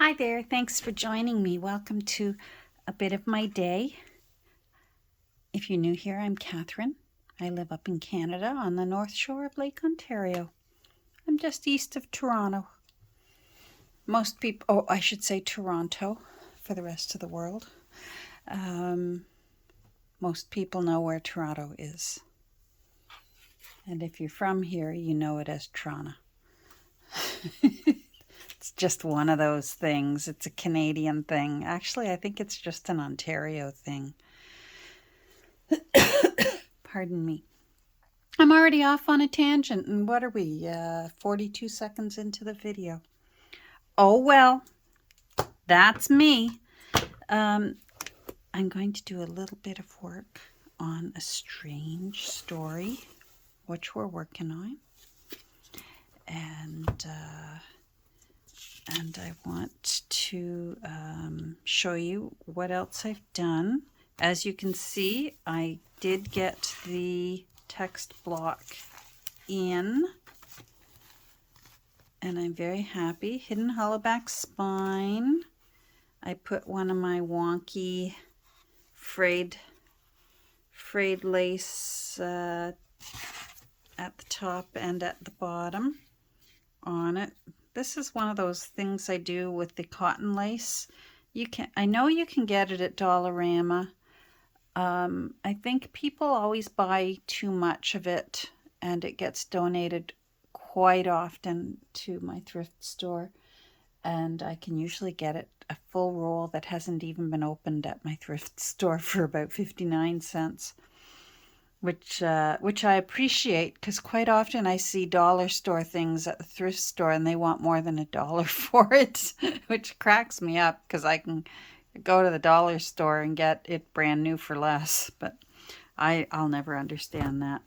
Hi there, thanks for joining me. Welcome to a bit of my day. If you're new here, I'm Catherine. I live up in Canada on the North Shore of Lake Ontario. I'm just east of Toronto. Most people, I should say Toronto for the rest of the world. Most people know where Toronto is. And if you're from here, you know it as Toronto. It's just one of those things. It's a Canadian thing. Actually, I think it's just an Ontario thing. Pardon me. I'm already off on a tangent, and what are we, 42 seconds into the video? Oh, well, that's me. I'm going to do a little bit of work on a strange story, which we're working on. And I want to show you what else I've done. As you can see, I did get the text block in, and I'm very happy. Hidden Hollowback Spine. I put one of my wonky frayed lace at the top and at the bottom on it. This is one of those things I do with the cotton lace. I know you can get it at Dollarama. I think people always buy too much of it, and it gets donated quite often to my thrift store, and I can usually get it a full roll that hasn't even been opened at my thrift store for about 59 cents, which I appreciate, because quite often I see dollar store things at the thrift store and they want more than $1 for it, which cracks me up because I can go to the dollar store and get it brand new for less, but I'll never understand that.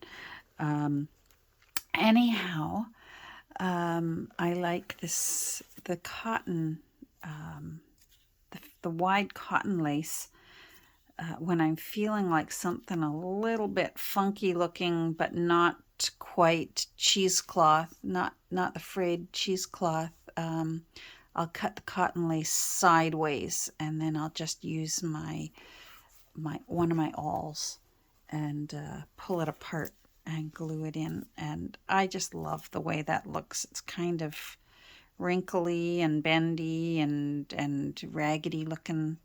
Anyhow, I like the cotton, the wide cotton lace when I'm feeling like something a little bit funky looking, but not quite cheesecloth, not the frayed cheesecloth. I'll cut the cotton lace sideways, and then I'll just use one of my awls and pull it apart and glue it in. And I just love the way that looks. It's kind of wrinkly and bendy and raggedy looking,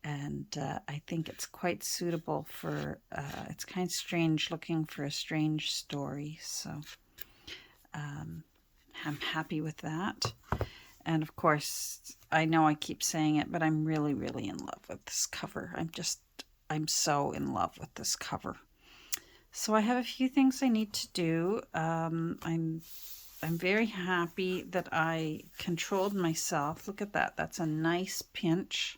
and I think it's quite suitable for it's kind of strange looking for a strange story, so I'm happy with that. And of course, I know I keep saying it, but I'm really in love with this cover. I'm so in love with this cover. So I have a few things I need to do. I'm very happy that I controlled myself. Look at that. That's a nice pinch.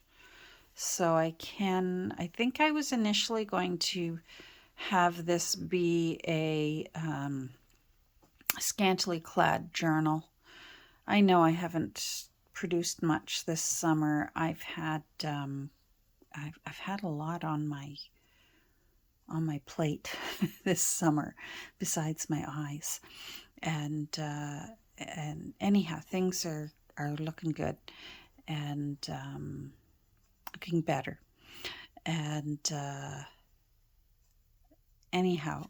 So I think I was initially going to have this be a scantily clad journal. I know I haven't produced much this summer. I've had a lot on my plate this summer, besides my eyes, and anyhow, things are looking good, and looking better, and anyhow,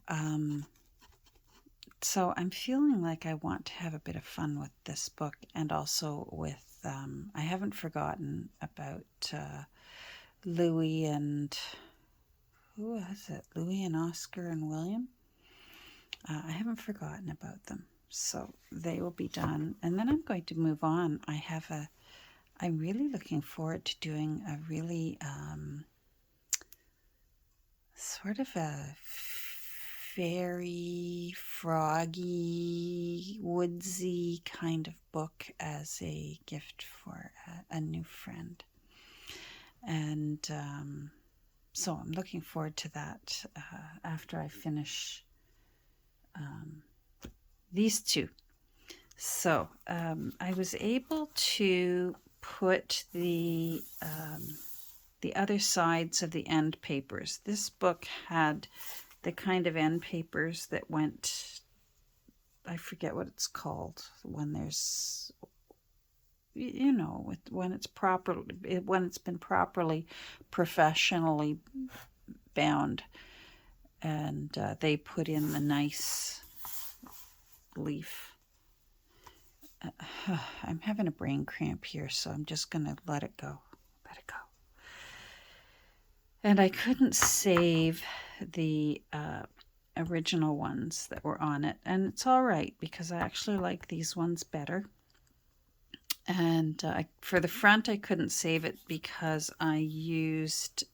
so I'm feeling like I want to have a bit of fun with this book, and also with I haven't forgotten about Louis and who was it? Louis and Oscar and William. I haven't forgotten about them, so they will be done, and then I'm going to move on. I'm really looking forward to doing a really sort of a fairy, froggy, woodsy kind of book as a gift for a new friend. And so I'm looking forward to that after I finish these two. So I was able to put the other sides of the end papers. This book had the kind of end papers that went, I forget what it's called, when there's you know, when it's when it's been properly professionally bound, and they put in the nice leaf. I'm having a brain cramp here, so I'm just gonna let it go. Let it go. And I couldn't save the original ones that were on it, and it's all right because I actually like these ones better. And for the front, I couldn't save it because I used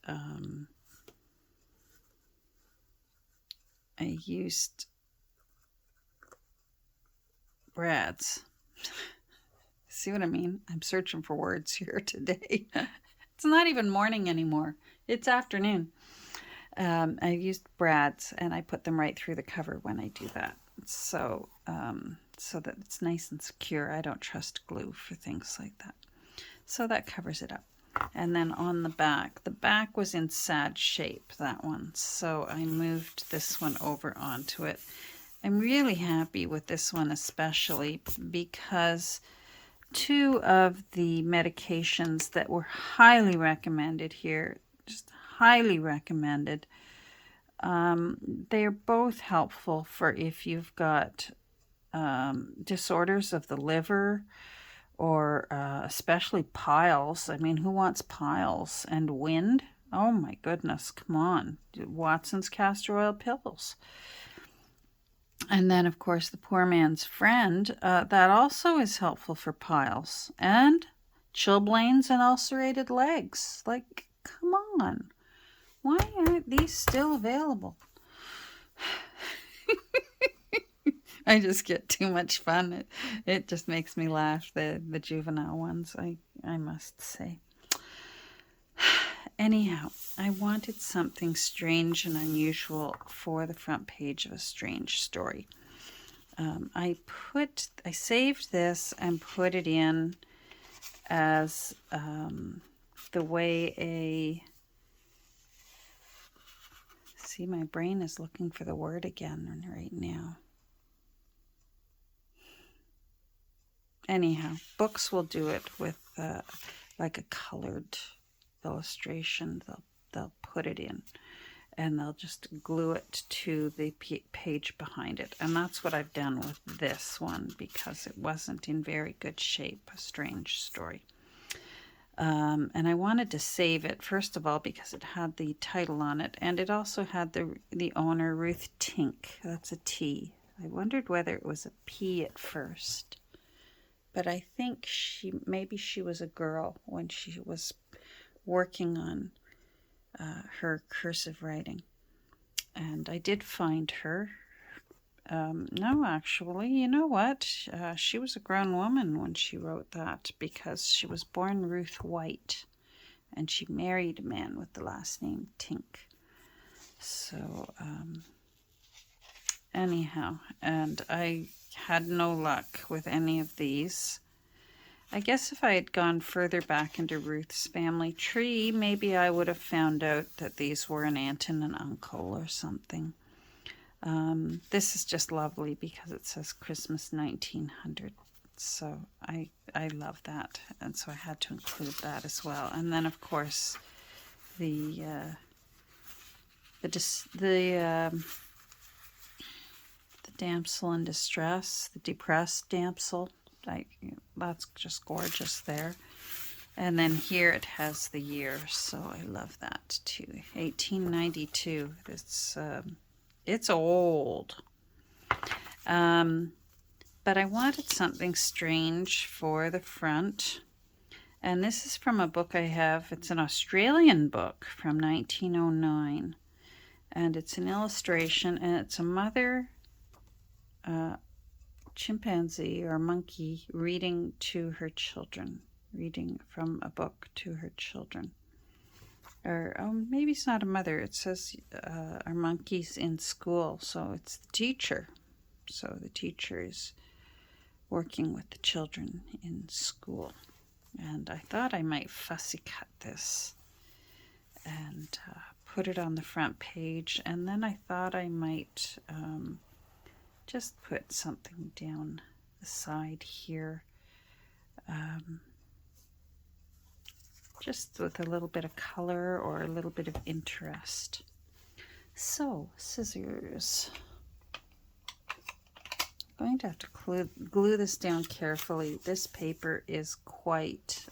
Brad's. See what I mean? I'm searching for words here today. It's not even morning anymore. It's afternoon. I used Brad's, and I put them right through the cover when I do that. So that it's nice and secure. I don't trust glue for things like that. So that covers it up. And then on the back was in sad shape, that one. So I moved this one over onto it. I'm really happy with this one, especially because 2 of the medications that were highly recommended here, just highly recommended, they're both helpful for if you've got disorders of the liver, or especially piles. I mean, who wants piles? And wind? Oh my goodness, come on. Watson's castor oil pills. And then, of course, the poor man's friend. That also is helpful for piles. And chilblains and ulcerated legs. Like, come on. Why aren't these still available? I just get too much fun. It just makes me laugh, the juvenile ones, I must say. Anyhow, I wanted something strange and unusual for the front page of A Strange Story. I saved this and put it in as the way see, my brain is looking for the word again right now. Anyhow, books will do it with like a colored illustration. They'll put it in, and they'll just glue it to the page behind it. And that's what I've done with this one because it wasn't in very good shape, A Strange Story. And I wanted to save it, first of all, because it had the title on it, and it also had the owner, Ruth Tink. That's a T. I wondered whether it was a P at first. But I think maybe she was a girl when she was working on her cursive writing. And I did find her. No, actually, you know what? She was a grown woman when she wrote that because she was born Ruth White. And she married a man with the last name Tink. So, anyhow, and I had no luck with any of these. I guess if I had gone further back into Ruth's family tree, maybe I would have found out that these were an aunt and an uncle or something. This is just lovely because it says Christmas 1900. So I love that, and so I had to include that as well. And then, of course, the damsel in distress, the depressed damsel. That's just gorgeous there. And then here it has the year, so I love that too. 1892. It's old. But I wanted something strange for the front. And this is from a book I have. It's an Australian book from 1909. And it's an illustration, and it's a mother chimpanzee or monkey reading to her children, reading from a book to her children. Or maybe it's not a mother. It says our monkeys in school, so it's the teacher. So the teacher is working with the children in school. And I thought I might fussy cut this and put it on the front page. And then I thought I might just put something down the side here. just with a little bit of color or a little bit of interest. So, scissors. I'm going to have to glue this down carefully. This paper is quite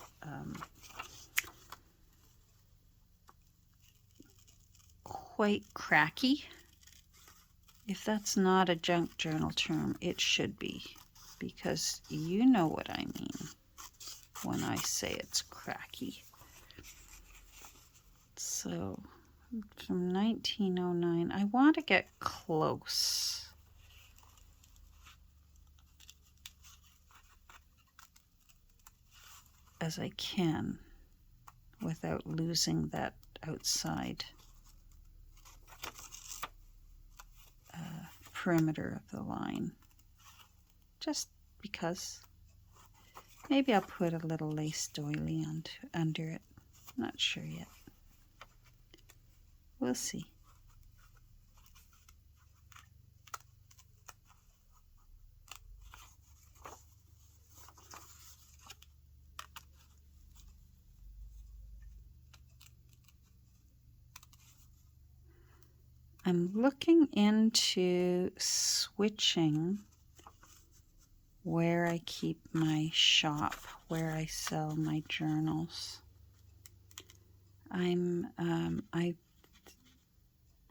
cracky. If that's not a junk journal term, it should be, because you know what I mean when I say it's cracky. So, from 1909, I want to get close. As I can without losing that outside perimeter of the line, just because. Maybe I'll put a little lace doily under it. Not sure yet. We'll see. I'm looking into switching where I keep my shop, where I sell my journals.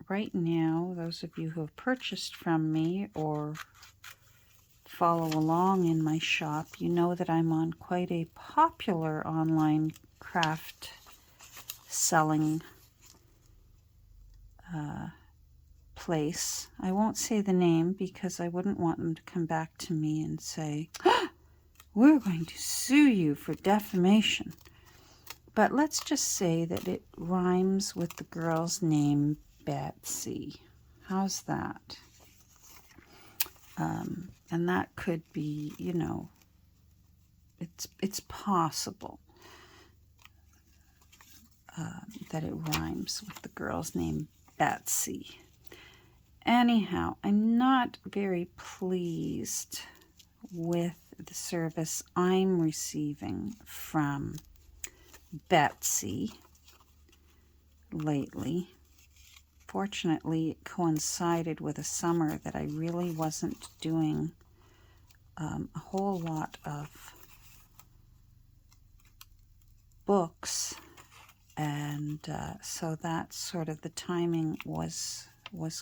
Right now, those of you who have purchased from me or follow along in my shop, you know that I'm on quite a popular online craft selling place. I won't say the name because I wouldn't want them to come back to me and say, we're going to sue you for defamation. But let's just say that it rhymes with the girl's name, Betsy. How's that? And that could be, you know, it's possible that it rhymes with the girl's name, Betsy. Anyhow, I'm not very pleased with the service I'm receiving from Betsy lately. Fortunately, it coincided with a summer that I really wasn't doing a whole lot of books, and so that sort of the timing was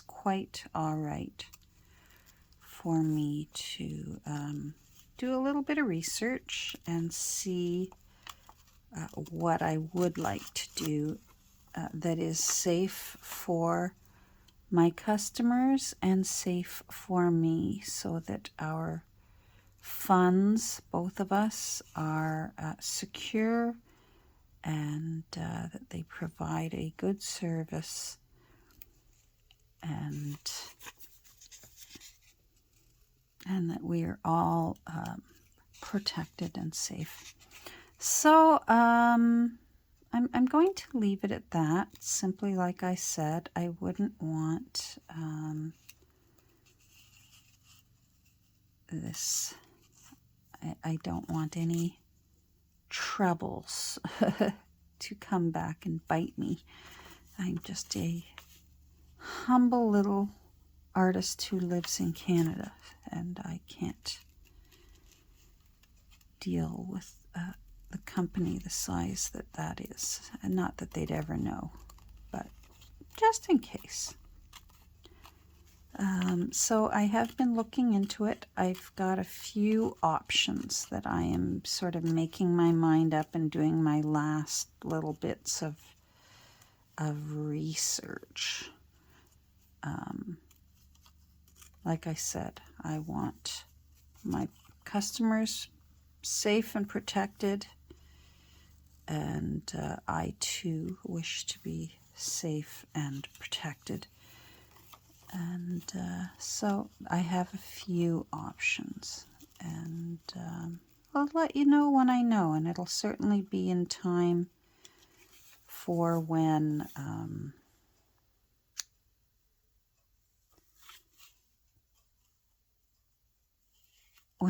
quite all right for me to do a little bit of research and see what I would like to do that is safe for my customers and safe for me, so that our funds, both of us, are secure, and that they provide a good service, and that we are all protected and safe. So I'm going to leave it at that. Simply, like I said, I wouldn't want this. I don't want any troubles to come back and bite me. I'm just a humble little artist who lives in Canada, and I can't deal with the company the size that is. And not that they'd ever know, but just in case. So I have been looking into it. I've got a few options that I am sort of making my mind up and doing my last little bits of research. Like I said, I want my customers safe and protected, and I too wish to be safe and protected. And so I have a few options, and I'll let you know when I know, and it'll certainly be in time for when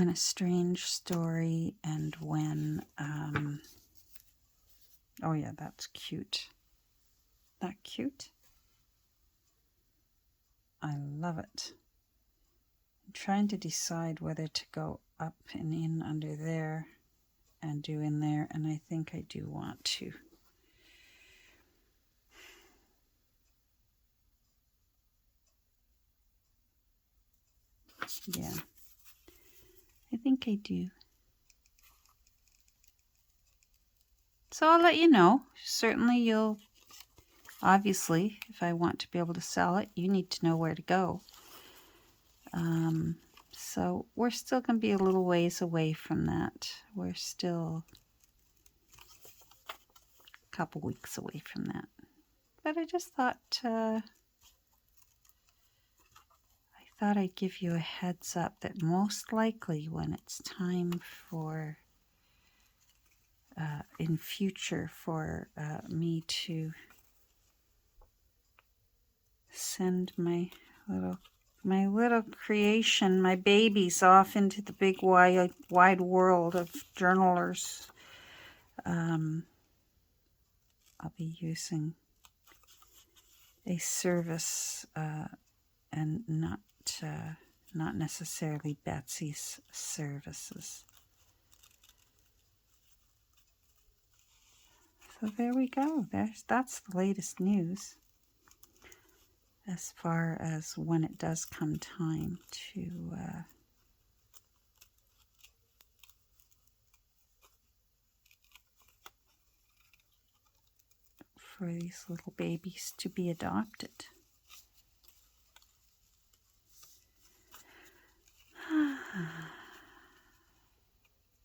A Strange Story and when Oh yeah, that's cute. That cute? I love it. I'm trying to decide whether to go up and in under there and do in there, and I think I do want to. Yeah, I think I do. So I'll let you know. Certainly you'll, obviously, if I want to be able to sell it, you need to know where to go. So we're still going to be a little ways away from that. We're still a couple weeks away from that. But I just thought, I'd give you a heads up that most likely when it's time for, in future, for me to send my little creation, my babies, off into the big wide world of journalers, I'll be using a service and not necessarily Betsy's services. So there we go. That's the latest news as far as when it does come time to for these little babies to be adopted.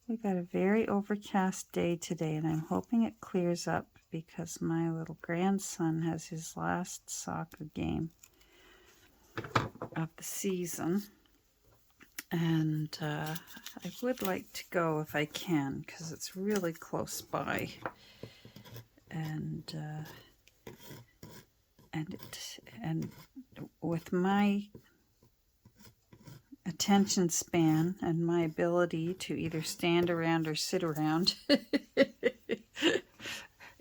We got a very overcast day today, and I'm hoping it clears up because my little grandson has his last soccer game of the season, and I would like to go if I can because it's really close by, and with my attention span and my ability to either stand around or sit around,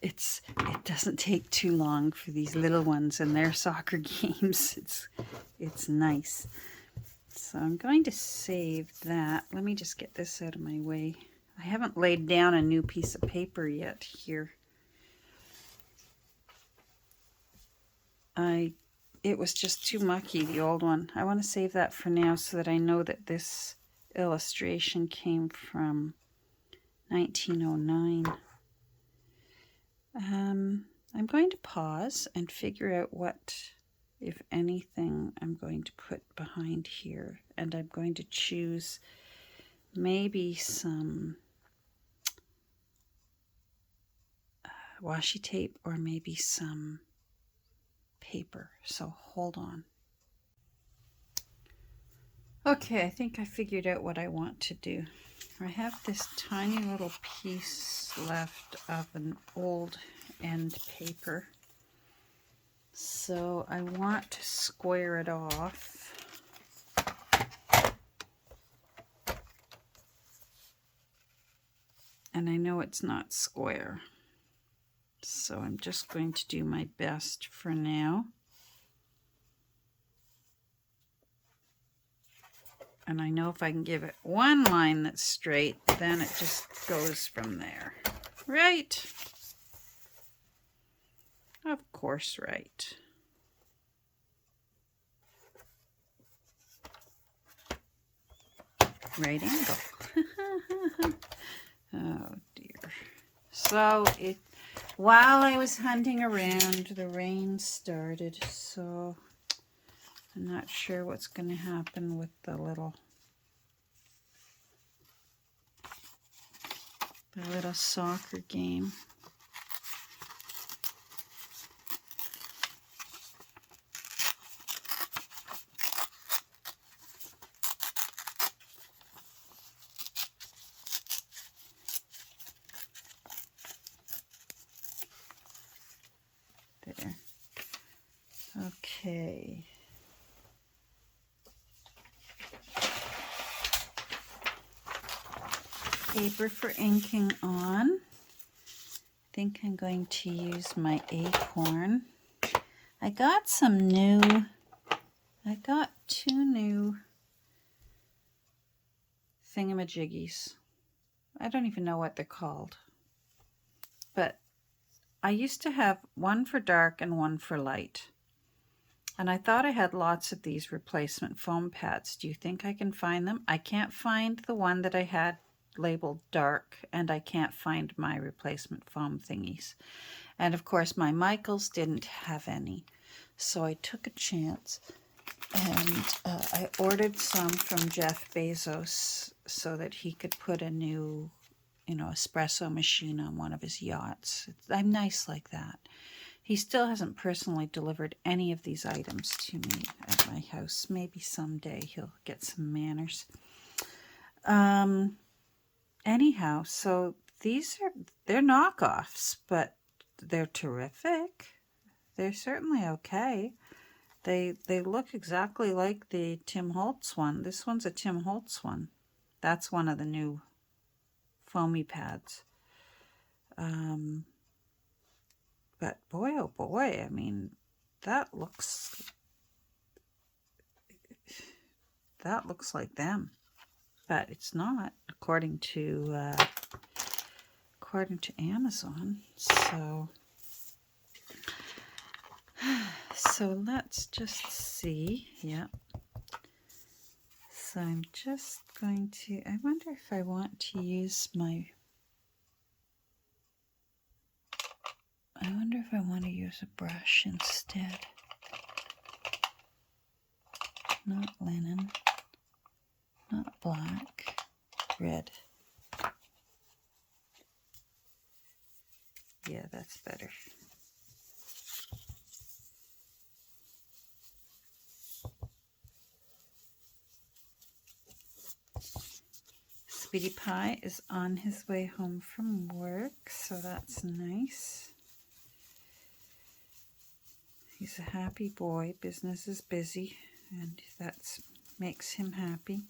it doesn't take too long for these little ones and their soccer games. It's nice. So I'm going to save that. Let me just get this out of my way. I haven't laid down a new piece of paper yet here. It was just too mucky, the old one. I want to save that for now so that I know that this illustration came from 1909. I'm going to pause and figure out what, if anything, I'm going to put behind here. And I'm going to choose maybe some washi tape or maybe some paper. So hold on. Okay, I think I figured out what I want to do. I have this tiny little piece left of an old end paper. So I want to square it off. And I know it's not square. So I'm just going to do my best for now. And I know if I can give it one line that's straight, then it just goes from there. Right? Of course, right. Right angle. Oh dear. So while I was hunting around, the rain started, so I'm not sure what's going to happen with the little soccer game. There. Okay. Paper for inking on. think I'm going to use my acorn. I got two new thingamajiggies. I don't even know what they're called. But I used to have one for dark and one for light. And I thought I had lots of these replacement foam pads. Do you think I can find them? I can't find the one that I had labeled dark, and I can't find my replacement foam thingies. And of course my Michaels didn't have any. So I took a chance and I ordered some from Jeff Bezos so that he could put a new, espresso machine on one of his yachts. I'm nice like that. He still hasn't personally delivered any of these items to me at my house. Maybe someday he'll get some manners. Anyhow, so they're knockoffs, but they're terrific. They're certainly okay. They look exactly like the Tim Holtz one. This one's a Tim Holtz one. That's one of the new foamy pads. But boy, oh boy, I mean, that looks like them. But it's not, according to Amazon. So let's just see. Yeah. So I'm just going to, I wonder if I want to use a brush instead. Not linen, not black, red. Yeah, that's better. Sweetie Pie is on his way home from work, so that's nice. He's a happy boy. Business is busy, and that makes him happy.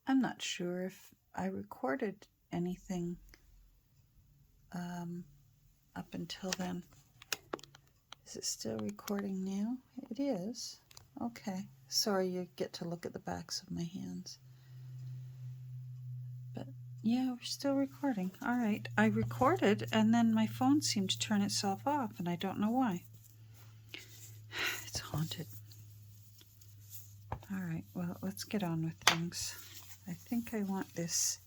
I'm not sure if I recorded anything up until then. Is it still recording now? It is. Okay. Sorry, you get to look at the backs of my hands. But yeah, we're still recording. All right. I recorded and then my phone seemed to turn itself off and I don't know why. It's haunted. All right. Well, let's get on with things. I think I want this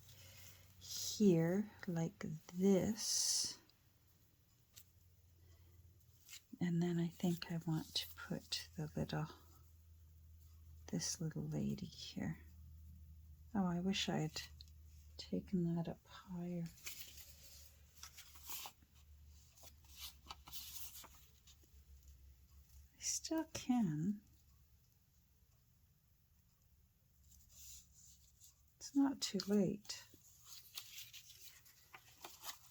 here like this. And then I think I want to put this little lady here. Oh, I wish I had taken that up higher. I still can. It's not too late.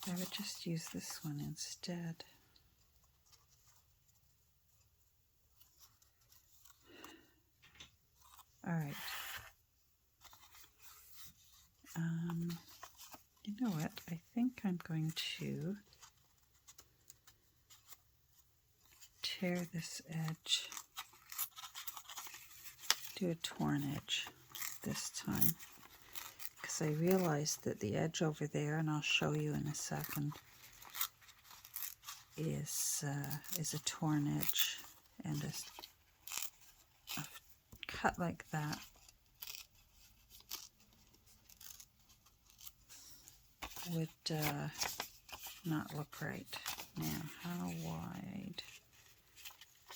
I would just use this one instead. All right. You know what? I think I'm going to tear this edge, do a torn edge this time, because I realized that the edge over there, and I'll show you in a second, is a torn edge, and a cut like that would not look right. Now, how wide?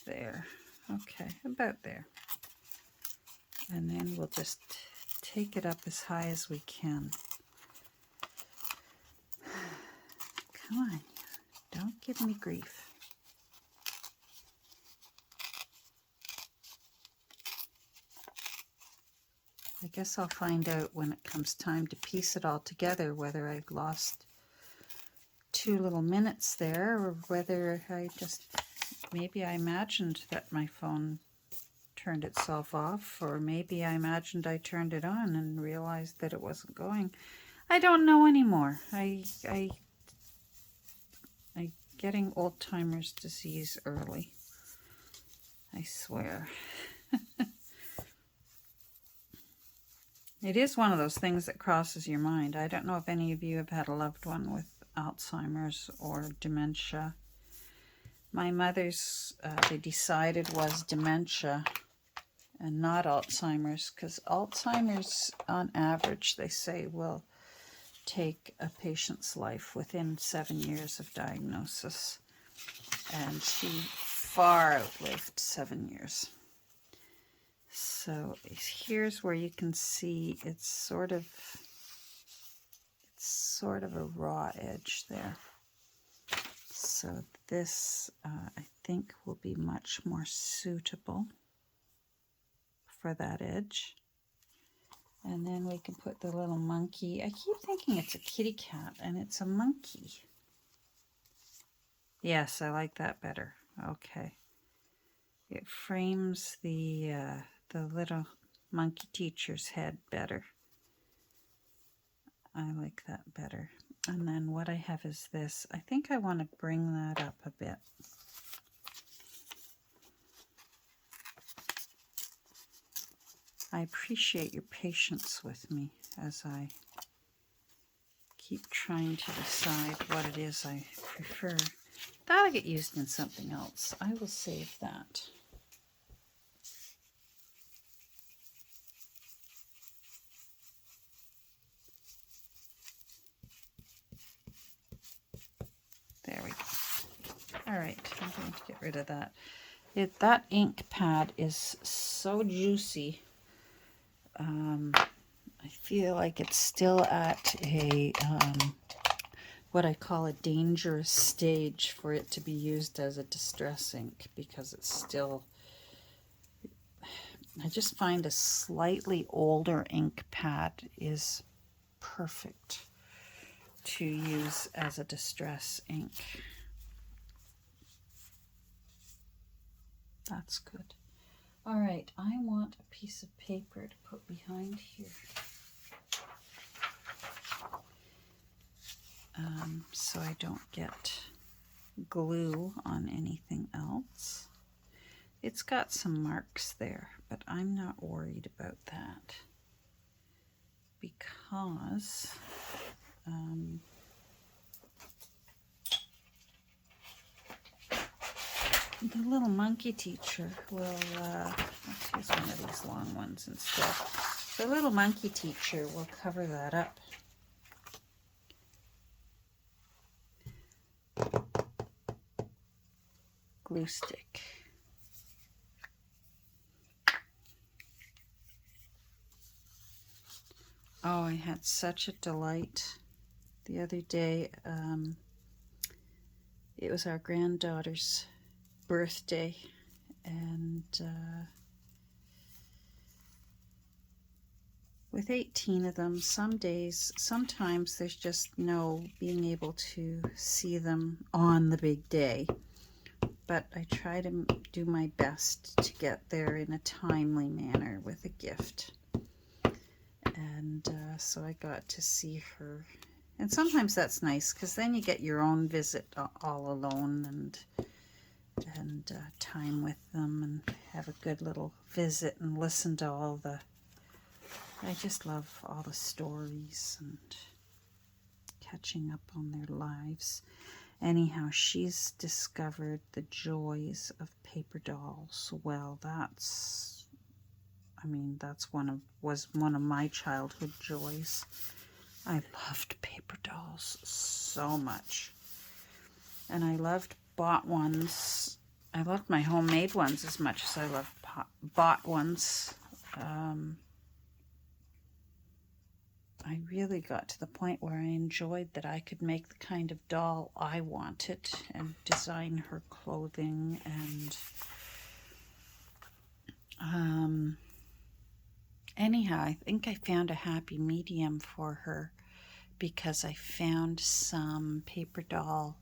There. Okay, about there. And then we'll just take it up as high as we can. Come on, don't give me grief. I guess I'll find out when it comes time to piece it all together whether I lost 2 little minutes there or whether maybe I imagined that my phone turned itself off, or maybe I imagined I turned it on and realized that it wasn't going. I don't know anymore. I getting old-timers disease early. I swear. It is one of those things that crosses your mind. I don't know if any of you have had a loved one with Alzheimer's or dementia. My mother's, they decided was dementia and not Alzheimer's, because Alzheimer's, on average, they say, will take a patient's life within 7 years of diagnosis. And she far outlived 7 years. So here's where you can see it's sort of a raw edge there. So this, I think, will be much more suitable for that edge. And then we can put the little monkey. I keep thinking it's a kitty cat, and it's a monkey. Yes, I like that better. Okay. It frames the little monkey teacher's head better. I like that better. And then what I have is this. I think I want to bring that up a bit. I appreciate your patience with me as I keep trying to decide what it is I prefer. That'll get used in something else. I will save that. There we go. All right, I'm going to get rid of that. That ink pad is so juicy. I feel like it's still at a what I call a dangerous stage for it to be used as a distress ink, because it's still, I just find a slightly older ink pad is perfect to use as a distress ink. That's good. All right, I want a piece of paper to put behind here. So I don't get glue on anything else. It's got some marks there, but I'm not worried about that because the little monkey teacher will, let's use one of these long ones instead. The little monkey teacher will cover that up. Glue stick. Oh, I had such a delight the other day. It was our granddaughter's birthday, and with 18 of them, sometimes there's just no being able to see them on the big day. But I try to do my best to get there in a timely manner with a gift. And so I got to see her. And sometimes that's nice, because then you get your own visit all alone and time with them and have a good little visit and listen to all the, I just love all the stories and catching up on their lives. Anyhow, she's discovered the joys of paper dolls. Well, was one of my childhood joys. I loved paper dolls so much. And I loved bought ones. I loved my homemade ones as much as I loved bought ones. I really got to the point where I enjoyed that I could make the kind of doll I wanted and design her clothing. And anyhow, I think I found a happy medium for her, because I found some paper doll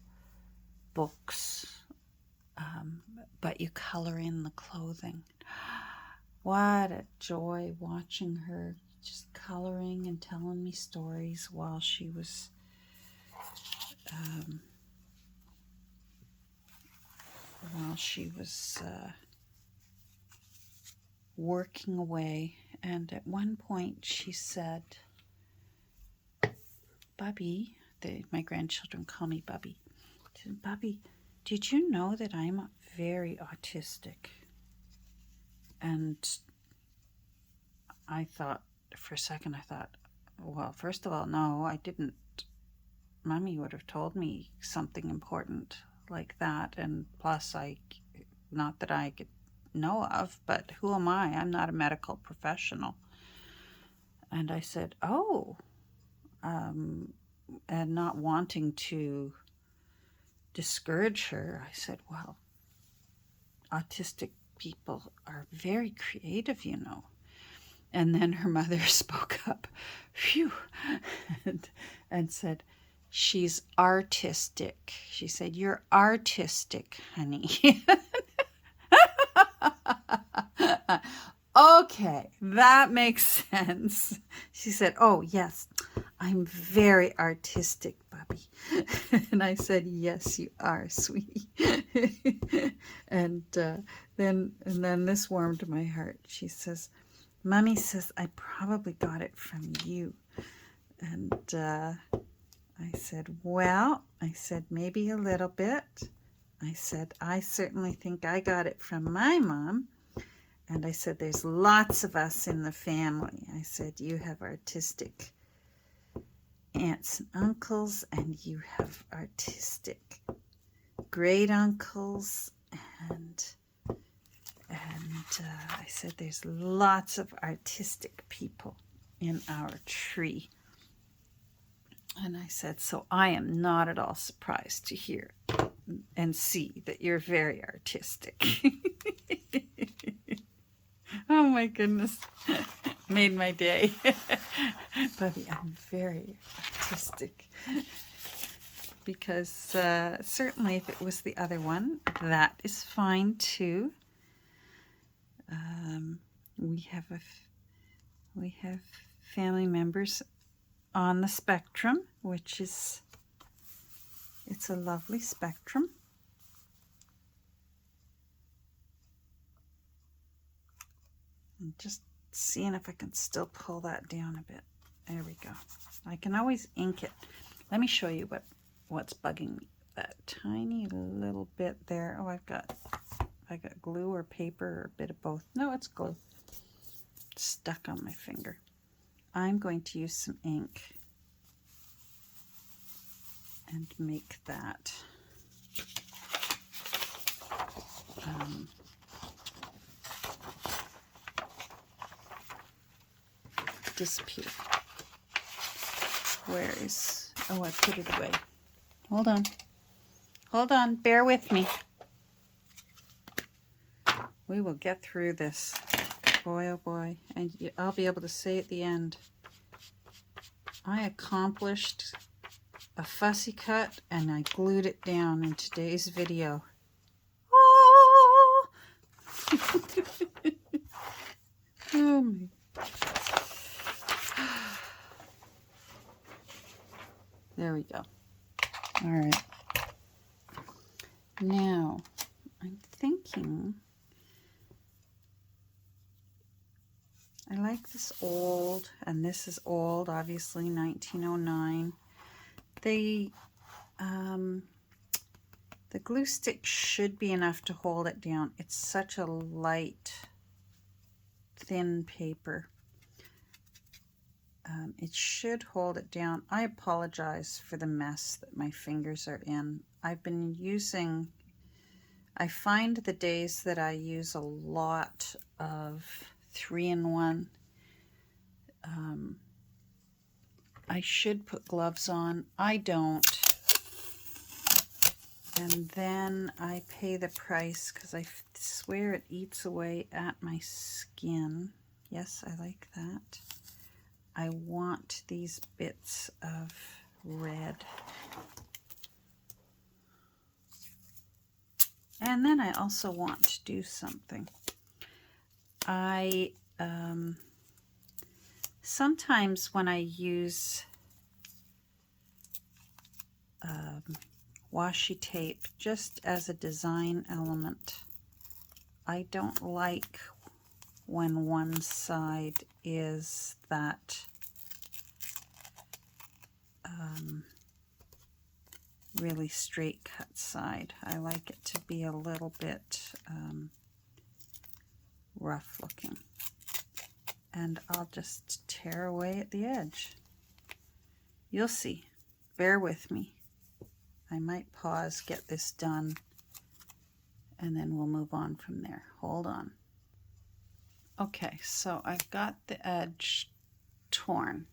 books, but you color in the clothing. What a joy watching her just coloring and telling me stories while she was working away. And at one point she said, Bubby, my grandchildren call me Bubby. She said, Bubby, did you know that I'm very autistic? And I thought, for a second, well, first of all, no, I didn't. Mommy would have told me something important like that. And plus, not that I could know of, but who am I? I'm not a medical professional. And I said, oh, and not wanting to discourage her, I said, well, autistic people are very creative, you know. And then her mother spoke up, phew, and said, she's artistic. She said, you're artistic, honey. Okay, that makes sense. She said, oh, yes, I'm very artistic, Bubby. And I said, yes, you are, sweetie. And then this warmed my heart. She says, Mommy says I probably got it from you. And I said, well, maybe a little bit. I said, I certainly think I got it from my mom. And I said, there's lots of us in the family. I said, you have artistic aunts and uncles, and you have artistic great uncles, and I said, there's lots of artistic people in our tree. And I said, so I am not at all surprised to hear and see that you're very artistic. Oh my goodness. Made my day. Bubby, I'm very artistic. Because certainly if it was the other one, that is fine too. We have family members on the spectrum, which is, it's a lovely spectrum. I'm just seeing if I can still pull that down a bit. There we go. I can always ink it. Let me show you what's bugging me. That tiny little bit there. Oh, I got glue or paper or a bit of both. No, it's glue. It's stuck on my finger. I'm going to use some ink and make that disappear. Where is, oh, I put it away. Hold on, bear with me. We will get through this. Boy, oh boy. And I'll be able to say at the end, I accomplished a fussy cut and I glued it down in today's video. Oh, oh my. There we go. All right. Now, I'm thinking, I like this old, and this is old, obviously 1909. The glue stick should be enough to hold it down. It's such a light, thin paper. It should hold it down. I apologize for the mess that my fingers are in. I've been using, I find the days that I use a lot of 3-in-1, I should put gloves on. I don't. And then I pay the price because I swear it eats away at my skin. Yes, I like that. I want these bits of red. And then I also want to do something. I Sometimes when I use washi tape just as a design element, I don't like when one side is that really straight cut side. I like it to be a little bit rough looking. And I'll just tear away at the edge. You'll see. Bear with me. I might pause, get this done, and then we'll move on from there. Hold on. Okay, so I've got the edge torn.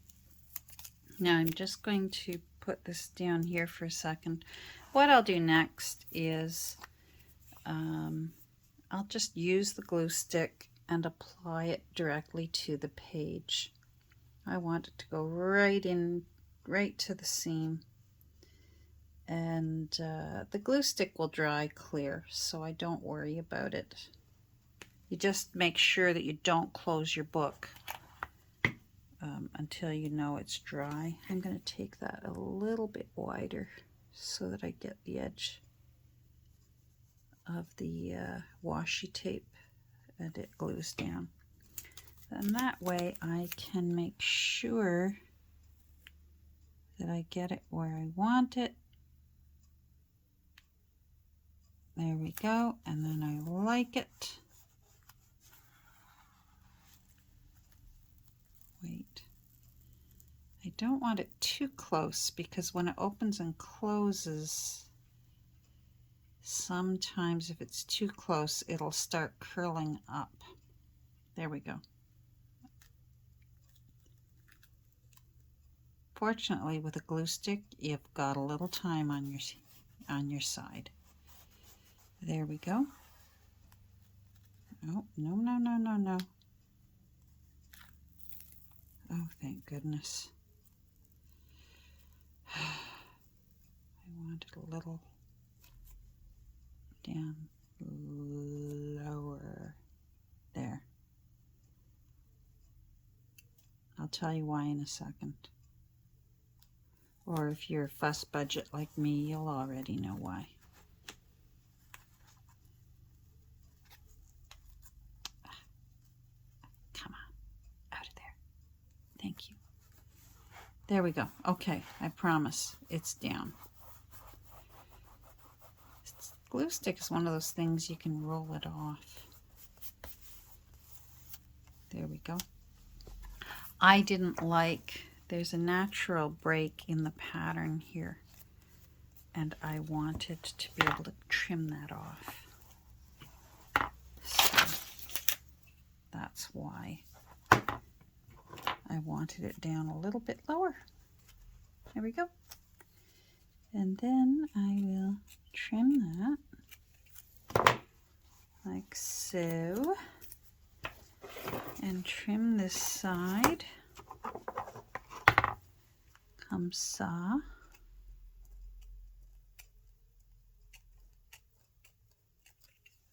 Now I'm just going to put this down here for a second. What I'll do next is I'll just use the glue stick and apply it directly to the page. I want it to go right in, right to the seam. And the glue stick will dry clear, so I don't worry about it. You just make sure that you don't close your book until you know it's dry. I'm going to take that a little bit wider so that I get the edge of the washi tape and it glues down. And that way I can make sure that I get it where I want it. There we go, and then I like it. Wait, I don't want it too close because when it opens and closes, sometimes if it's too close, it'll start curling up. There we go. Fortunately, with a glue stick, you've got a little time on your side. There we go. Oh, no, no, no, no, no. Oh, thank goodness. I want it a little down lower. There. I'll tell you why in a second. Or if you're a fuss budget like me, you'll already know why. Come on, out of there. Thank you. There we go. Okay, I promise it's down. Glue stick is one of those things you can roll it off. There we go. I didn't like, there's a natural break in the pattern here, and I wanted to be able to trim that off. So that's why I wanted it down a little bit lower. There we go. And then I will trim that like so, and trim this side, comme ça.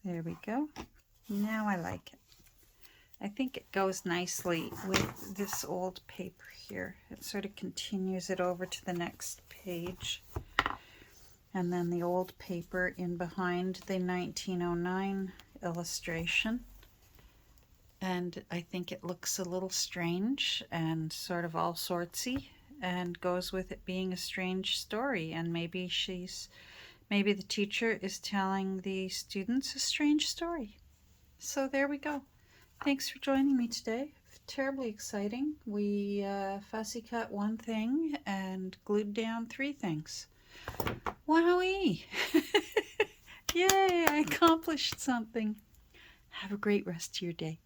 There we go. Now I like it. I think it goes nicely with this old paper here. It sort of continues it over to the next page. And then the old paper in behind the 1909 illustration. And I think it looks a little strange and sort of all sortsy, and goes with it being a strange story. And maybe the teacher is telling the students a strange story. So there we go. Thanks for joining me today. Terribly exciting. We fussy cut one thing and glued down 3 things. Wowee! Yay, I accomplished something. Have a great rest of your day.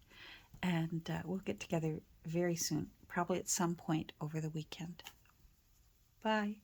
And we'll get together very soon, probably at some point over the weekend. Bye.